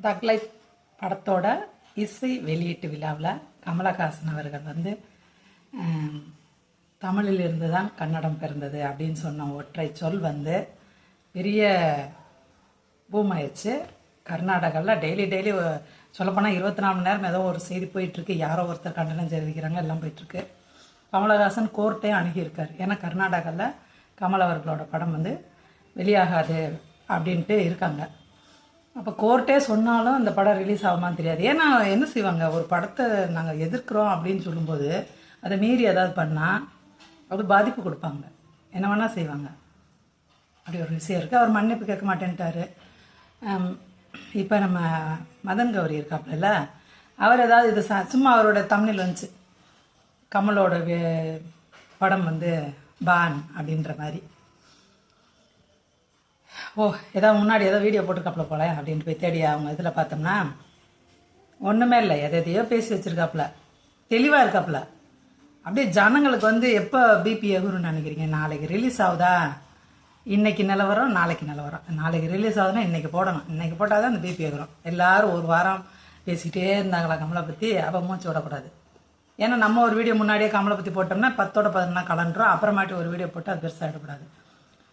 Thug Life படத்தோட இசை வெளியீட்டு விழாவில் கமலஹாசன் அவர்கள் தமிழிலிருந்து தான் கன்னடம் பிறந்தது அப்படின்னு சொன்ன ஒற்றை சொல் பெரிய பூம் ஆயிடுச்சு. கர்நாடகாவில் டெய்லி சொல்லப்போனால் 24 மணி நேரம் ஏதோ ஒரு செய்தி போயிட்டுருக்கு. யாரோ ஒருத்தர் கண்டனம் தெரிவிக்கிறாங்க, எல்லாம் போயிட்டுருக்கு. கமலஹாசன் கோர்ட்டே அணுகியிருக்கார். ஏன்னா கர்நாடகாவில் கமல் அவர்களோட படம் வெளியாகாது அப்படின்ட்டு இருக்காங்க. அப்போ கோர்ட்டே சொன்னாலும் அந்த படம் ரிலீஸ் ஆகுமான்னு தெரியாது. ஏன்னா என்ன செய்வாங்க, ஒரு படத்தை நாங்கள் எதிர்க்கிறோம் அப்படின்னு சொல்லும்போது அதை மீறி ஏதாவது பண்ணால் அது பாதிப்பு கொடுப்பாங்க, என்ன வேணால் செய்வாங்க. அப்படி ஒரு விஷயம் இருக்குது. அவர் மன்னிப்பு கேட்க மாட்டேன்ட்டார். இப்போ நம்ம மதன் கௌரி இருக்காப்புல, அவர் ஏதாவது இது சும்மா அவரோட தமிழில் வந்துச்சு, கமலோட படம் பான் அப்படின்ற மாதிரி, ஏதாவது முன்னாடி ஏதோ வீடியோ போட்டிருக்காப்புல போல அப்படின்ட்டு போய் தேடி அவங்க இதில் பார்த்தோம்னா ஒன்றுமே இல்லை, எதையோ பேசி வச்சுருக்காப்புல, தெளிவாக இருக்காப்புல. அப்படியே ஜனங்களுக்கு எப்போ பிபி எகுருன்னு நினைக்கிறீங்க? நாளைக்கு ரிலீஸ் ஆகுதா, இன்றைக்கி நிலவரம் நாளைக்கு நிலவரம், நாளைக்கு ரிலீஸ் ஆகுதுன்னா இன்றைக்கி போடணும், இன்றைக்கி போட்டால் தான் அந்த பிபி எகுரும். எல்லோரும் ஒரு வாரம் பேசிக்கிட்டே இருந்தாங்களா கமலை பற்றி, அப்போ மூச்சு விடக்கூடாது. ஏன்னா நம்ம ஒரு வீடியோ முன்னாடியே கமலை பற்றி போட்டோம்னா 10ஓட 11 கலண்டுறோம். அப்புறமாட்டி ஒரு வீடியோ போட்டு அது பெருசாக விடக்கூடாது.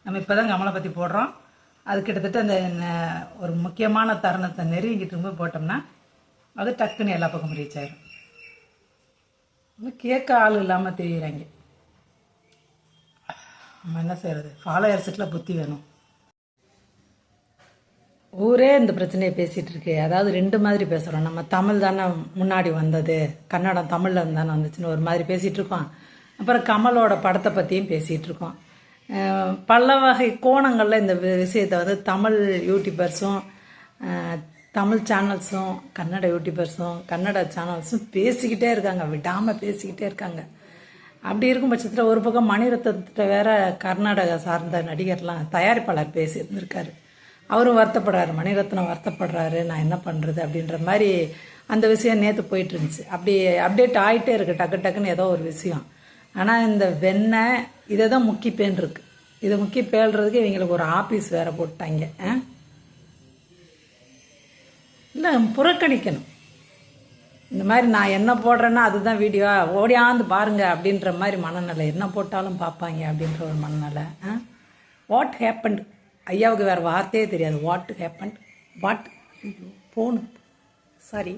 நம்ம இப்போ தான் கமலை பற்றி போடுறோம். அது கிட்டத்தட்ட அந்த ஒரு முக்கியமான தருணத்தை நெருங்கிட்டு போய் போட்டோம்னா அது டக்குன்னு எல்லா பக்கமும் ரீச் ஆயிடும். கேட்க ஆள் இல்லாமல் தெரியுறாங்க. நம்ம என்ன செய்கிறது, ஃபாலோயர்ஸுக்குள்ள புத்தி வேணும். ஊரே இந்த பிரச்சனையை பேசிகிட்டு இருக்கு. அதாவது ரெண்டு மாதிரி பேசுகிறோம். நம்ம தமிழ் தானே முன்னாடி வந்தது, கன்னடம் தமிழில் தானே வந்துச்சுன்னு ஒரு மாதிரி பேசிகிட்டு இருக்கோம். அப்புறம் கமலோட படத்தை பற்றியும் பேசிகிட்டு இருக்கோம். பல வகை கோணங்களில் இந்த விஷயத்தை தமிழ் யூடியூபர்ஸும் தமிழ் சேனல்ஸும் கன்னட யூடியூபர்ஸும் கன்னட சேனல்ஸும் பேசிக்கிட்டே இருக்காங்க, விடாமல் பேசிக்கிட்டே இருக்காங்க. அப்படி இருக்கும் பட்சத்தில் ஒரு பக்கம் மணிரத்னத்தை வேற கர்நாடகா சார்ந்த நடிகர்லாம் தயாரிப்பாளர் பேசி இருந்திருக்காரு. அவரும் வருத்தப்படுறாரு, மணிரத்னம் வருத்தப்படுறாரு, நான் என்ன பண்ணுறது அப்படின்ற மாதிரி அந்த விஷயம் நேற்று போயிட்டு இருந்துச்சு. அப்படி அப்டேட் ஆகிட்டே இருக்குது டக்குன்னு ஏதோ ஒரு விஷயம். ஆனால் இந்த வெண்ணெய் இதை தான் முக்கி பேன்ருக்கு. இதை முக்கி பேல்றதுக்கு இவங்களுக்கு ஒரு ஆஃபீஸ் வேறு போட்டாங்க. இல்லை, புறக்கணிக்கணும். இந்த மாதிரி நான் என்ன போடுறேன்னா அதுதான் வீடியோ, ஓடியாந்து பாருங்க அப்படின்ற மாதிரி மனநிலை, என்ன போட்டாலும் பார்ப்பாங்க அப்படின்ற ஒரு மனநிலை. வாட் ஹேப்பண்ட், ஐயாவுக்கு வேறு வார்த்தையே தெரியாது. What happened, what phone sorry